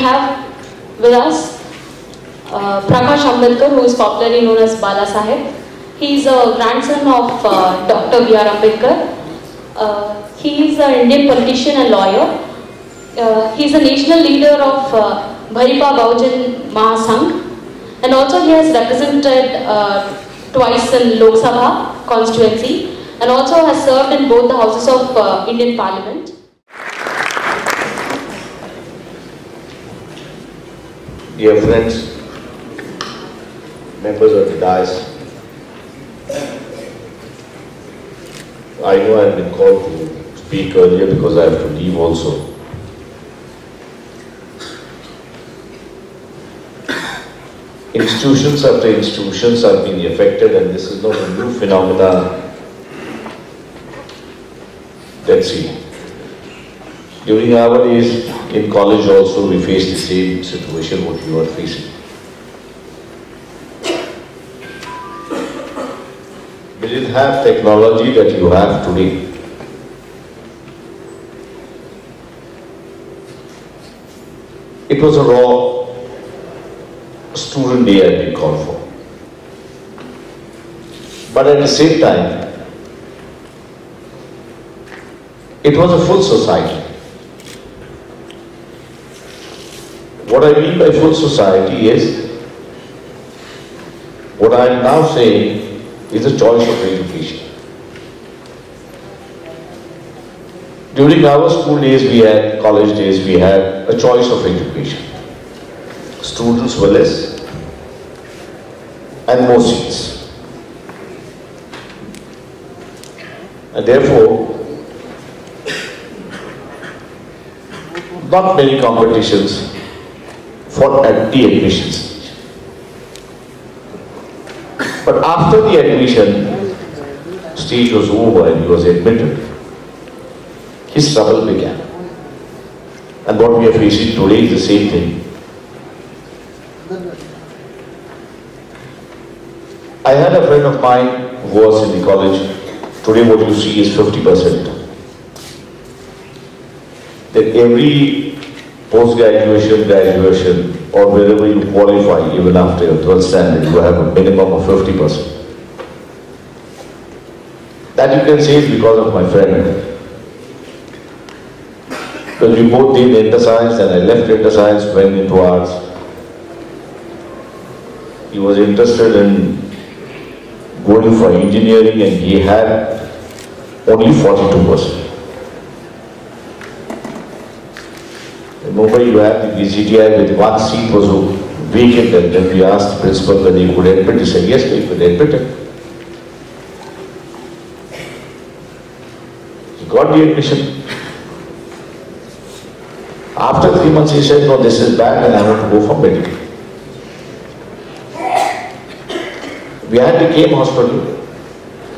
have with us Prakesh Ambetkar, who is popularly known as Bala Saheb. He is a grandson of Dr. B.R. Ambedkar. He is an Indian politician and lawyer. He is a national leader of Bharipa Bahujan Mahasangh, and also he has represented twice in Lok Sabha constituency, and also has served in both the houses of Indian Parliament. Dear friends, members of the dais, I know I have been called to speak earlier because I have to leave also. Institutions after institutions are being affected, and this is not a new phenomena. Let's see. During our days in college also we faced the same situation what you are facing. We didn't have technology that you have today. It was a raw student day had been called for. But at the same time, it was a full society. What I mean by full society is, what I am now saying is a choice of education. During our school days, we had, college days, we had a choice of education. Students were less and more seats. And therefore, not many competitions for at the admission stage. But after the admission stage was over and he was admitted, his struggle began. And what we are facing today is the same thing. I had a friend of mine who was in the college. Today what you see is 50%. That every post-graduation, graduation, or wherever you qualify, even after your 12th standard, you have a minimum of 50%. That you can say is because of my friend. Because we both did inter-science, and I left inter-science, went into arts. He was interested in going for engineering, and he had only 42%. Remember, you had the VCTI with one seat was vacant, and then we asked the principal whether he could admit. He said, yes, we could admit him. He got the admission. After 3 months, he said, no, this is bad, and I want to go for medical. We had the KM hospital,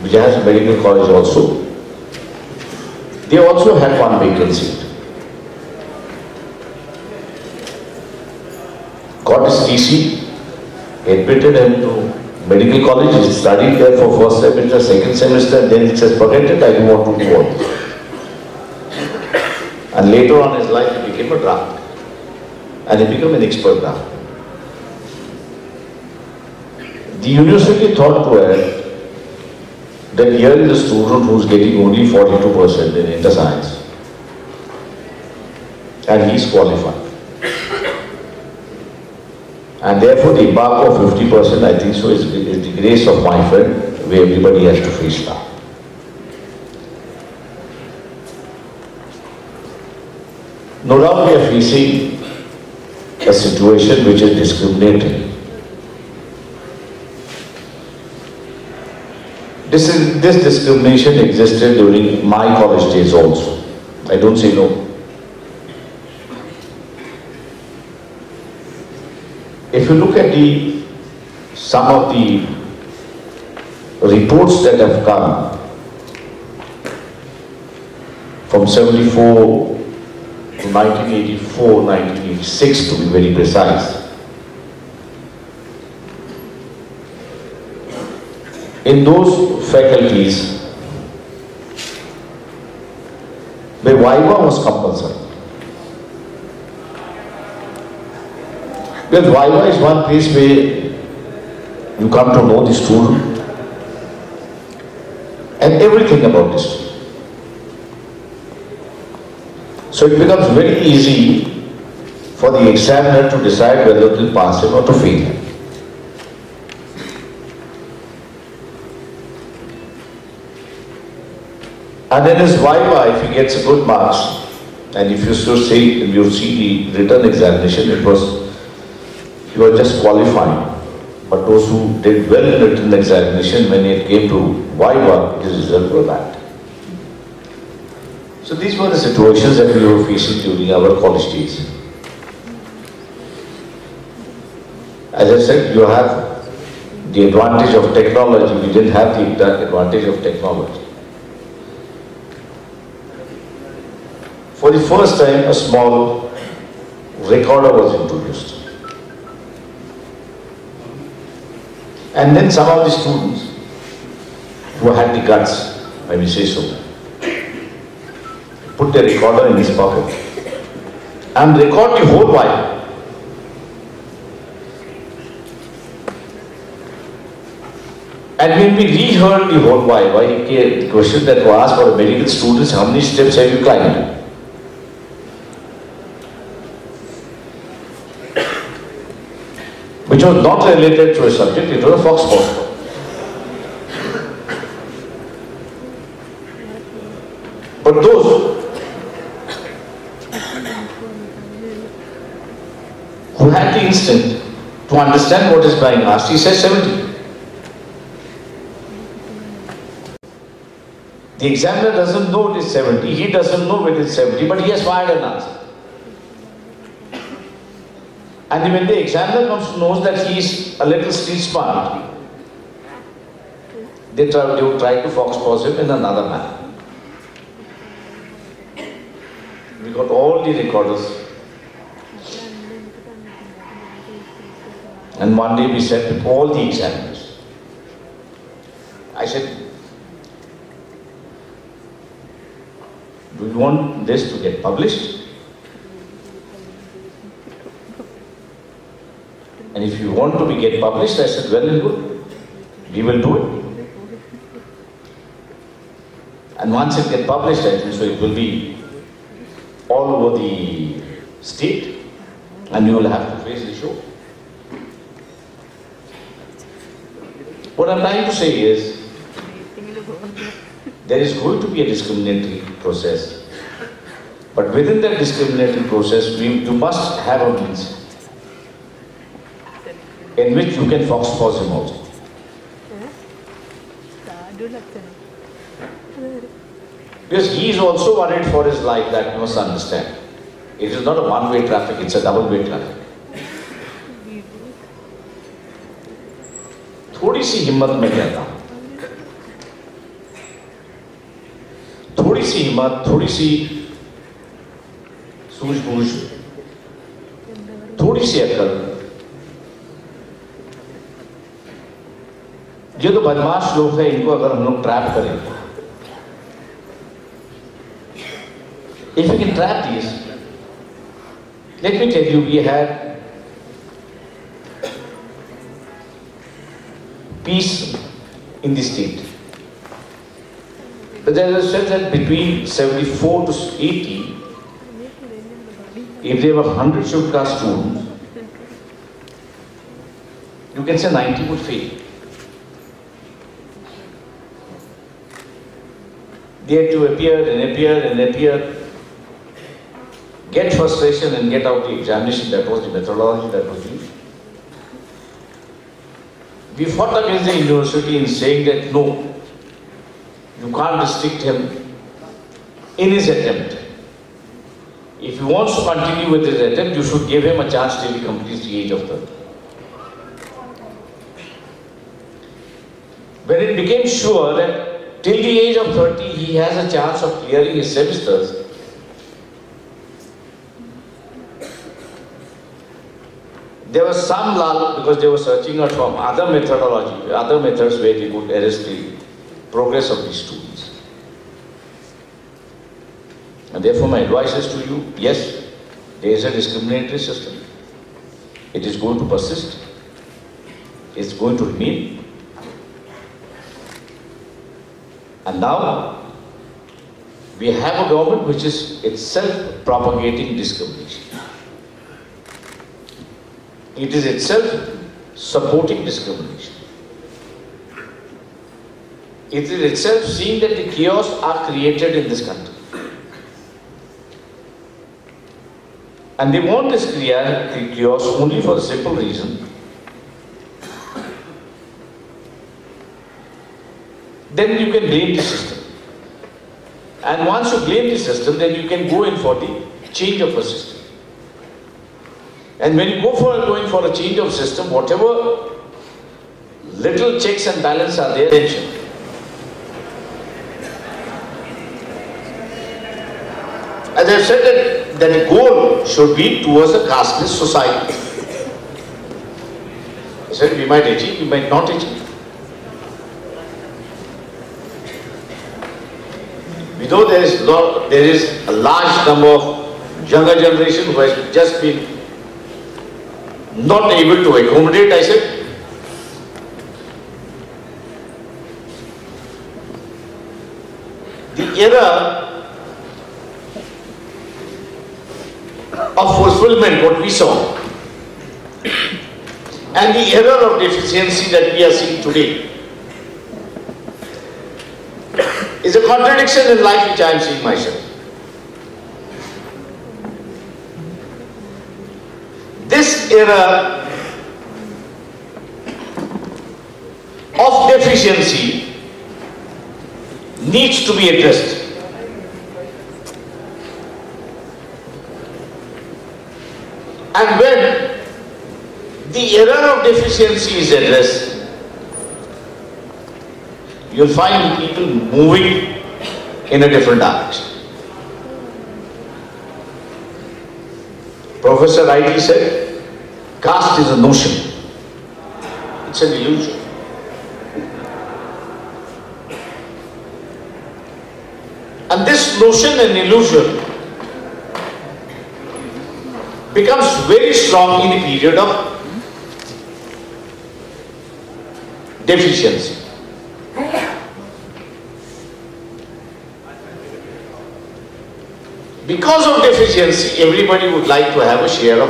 which has a medical college also. They also had one vacant seat. Got his TC, admitted him to medical college. He studied there for first semester, second semester, and then he says, forget it, I don't want to do all this. And later on in his life, he became a drafter. And he became an expert drafter. The university thought to add that here is a student who is getting only 42% in inter-science, and he is qualified. And therefore the embark of 50%, I think so, is the grace of my friend, where everybody has to face now. No doubt we are facing a situation which is discriminating. This discrimination existed during my college days also. I don't say no. If you look at some of the reports that have come from 74 to 1984, 1986 to be very precise, in those faculties, the Viva was compulsory. Because Viva is one place where you come to know the student and everything about the student. So it becomes very easy for the examiner to decide whether to pass him or to fail him. And then his Viva, if he gets good marks, and if you should say, you see the written examination, it was, he was just qualifying. But those who did well in written examination, when it came to Viva, his result was bad. So these were the situations that we were facing during our college days. As I said, you have the advantage of technology. We didn't have the advantage of technology. For the first time, a small recorder was introduced. And then some of the students who had the guts, I will say so, put the recorder in his pocket and record the whole while. And when we reheard the whole while, the question that was asked for medical students, how many steps have you climbed? Which was not related to a subject, it was a foxtrot. But those who had the instinct to understand what is being asked, he says 70. The examiner doesn't know it is 70, he doesn't know it is 70, but he has fired an answer. And when the examiner comes to know that he is a little street smart, they will try to fox pose him in another manner. We got all the recorders. And one day we said to all the examiners, I said, do you want this to get published? And if you want to get published, I said, well and good, we will do it. And once it gets published, I think so it will be all over the state, and you will have to face the show. What I'm trying to say is, there is going to be a discriminatory process, but within that discriminatory process, you must have a means in which you can fox pose him also. Because he is also worried for his life, that you must understand. It is not a one-way traffic, it's a double-way traffic. थोड़ी सी हिम्मत में कहता हूं, थोड़ी सी हिम्मत, थोड़ी सी सूझबूझ, थोड़ी सी अकल, ये तो बदमाश लोग हैं, इनको अगर हम लोग ट्रैप करें, if you can trap these, let me tell you, we had peace in the state. But there is said that between 74 to 80, if there were 100 scheduled caste students, you can say 90 would fail. They had to appear, get frustration and get out the examination. That was the methodology that was used. We fought against the university in saying that no, you can't restrict him in his attempt. If he wants to continue with his attempt, you should give him a chance till he completes the age of 30. When it became sure that till the age of 30 he has a chance of clearing his semesters, there was some lull because they were searching out for other methodology, other methods where they could arrest the progress of these students. And therefore my advice is to you, yes, there is a discriminatory system. It is going to persist. It's going to remain. And now, we have a government which is itself propagating discrimination. It is itself supporting discrimination. It is itself seeing that the chaos are created in this country. And they want this chaos only for a simple reason. Then you can blame the system. And once you blame the system, then you can go in for the change of a system. And when you go for going for a change of system, whatever little checks and balances are there, attention. As I said, that the goal should be towards a casteless society. I said we might achieve, we might not achieve. We know there is a large number of younger generation who has just been not able to accommodate, I said. The era of fulfillment, what we saw, and the error of deficiency that we are seeing today is a contradiction in life which I am seeing myself. This era of deficiency needs to be addressed. And when the error of deficiency is addressed, you'll find people moving in a different direction. Professor rightly said, caste is a notion. It's an illusion. And this notion and illusion becomes very strong in a period of deficiency. Because of deficiency, everybody would like to have a share of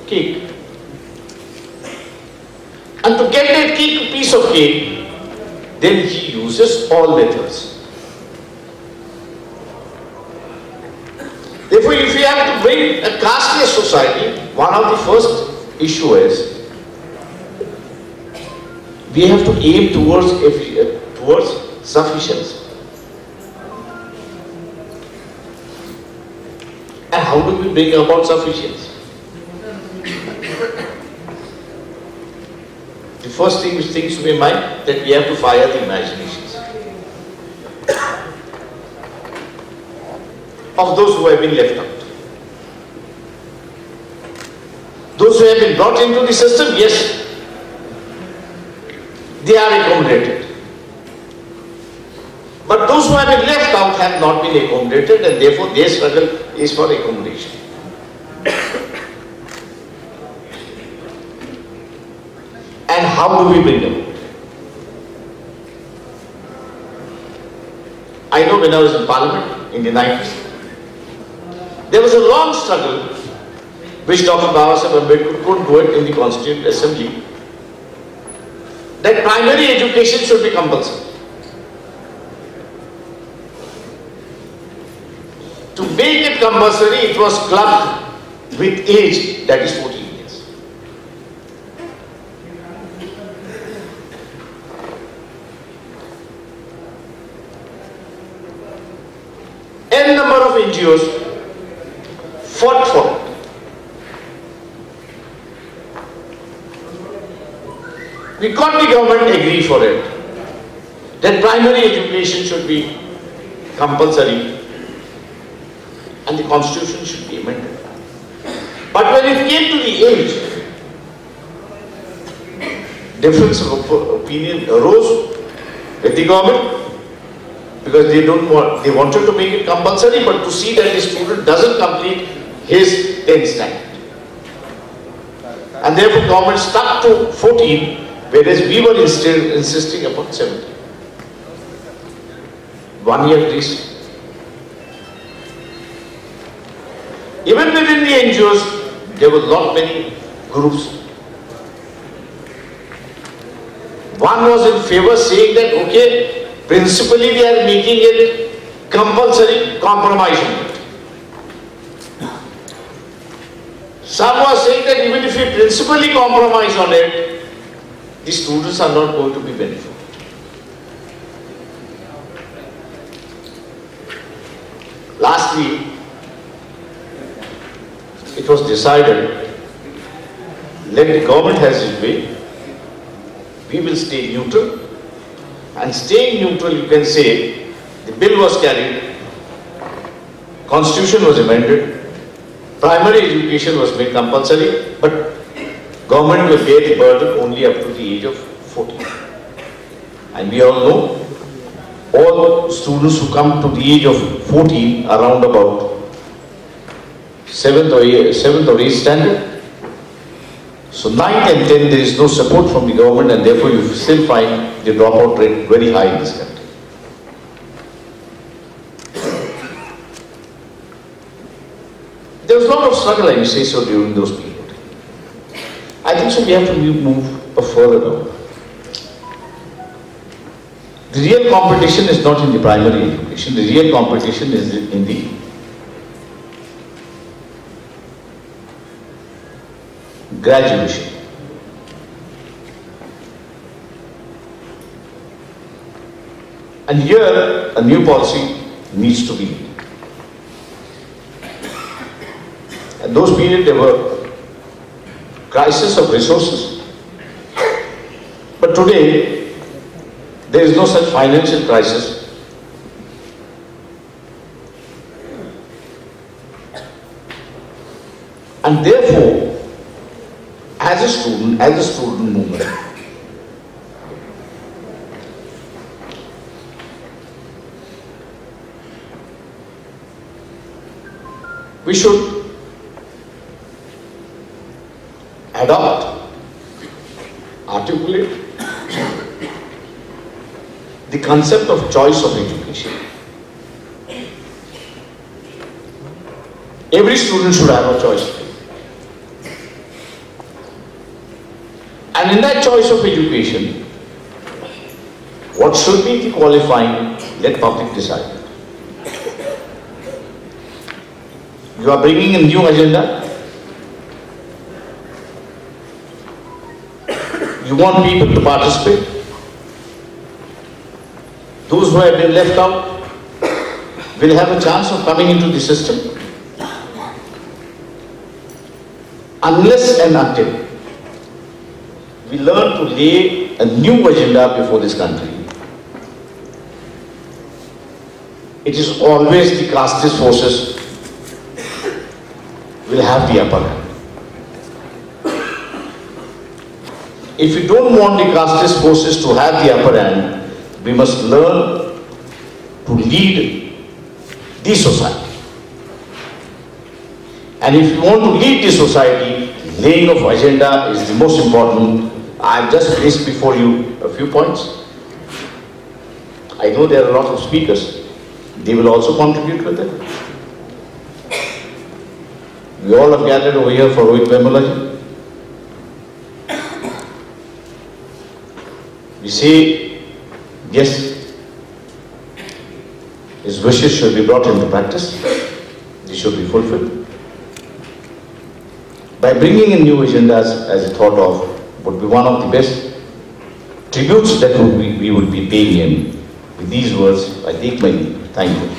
cake. And to get that cake, piece of cake, then he uses all methods. Therefore, if we have to bring a casteless society, one of the first issue is we have to aim towards sufficiency. And how do we bring about sufficiency? The first thing which thinks to my mind that we have to fire the imaginations of those who have been left out. Those who have been brought into the system, yes, they are accommodated. But those who have been left out have not been accommodated, and therefore their struggle is for accommodation. And how do we bring them? I know when I was in Parliament in the 90s, there was a long struggle which Dr. Ambedkar couldn't do it in the Constituent Assembly, that primary education should be compulsory. To make it compulsory, it was clubbed with age, that is 14 years. N number of NGOs fought for it. We got the government agree for it, that primary education should be compulsory and the constitution should be amended. But when it came to the age, difference of opinion arose with the government, because they wanted to make it compulsory, but to see that the student doesn't complete his 10th standard. And therefore government stuck to 14, whereas we were insisting upon 17. 1 year at least. Even within the NGOs, there were not many groups. One was in favor, saying that, okay, principally they are making it compulsory, compromising it. Some were saying that even if we principally compromise on it, the students are not going to be benefited. Lastly, it was decided, let the government has its way, we will stay neutral, and staying neutral, you can say, the bill was carried, constitution was amended, primary education was made compulsory, but government will bear the burden only up to the age of 14. And we all know, all students who come to the age of 14 around about 7th or 8th standard. So 9th and 10th there is no support from the government, and therefore you still find the dropout rate very high in this country. There was a lot of struggle, I would say so, during those periods. I think so we have to move further down. The real competition is not in the primary education, the real competition is in the graduation. And here a new policy needs to be made. At those periods there were crisis of resources, but today there is no such financial crisis. And therefore, as a student movement, we should adopt, articulate the concept of choice of education. Every student should have a choice. And in that choice of education, what should be the qualifying, let public decide. You are bringing a new agenda. You want people to participate. Those who have been left out will have a chance of coming into the system. Unless and until we learn to lay a new agenda before this country, it is always the casteist forces will have the upper hand. If we don't want the casteist forces to have the upper hand, we must learn to lead the society. And if you want to lead the society, laying of agenda is the most important. I have just placed before you a few points. I know there are a lot of speakers. They will also contribute with it. We all have gathered over here for Rohith Vemula. We say, yes, his wishes should be brought into practice. They should be fulfilled. By bringing in new agendas as a thought of would be one of the best tributes that we would be paying him. With these words, I take my leave. Thank you.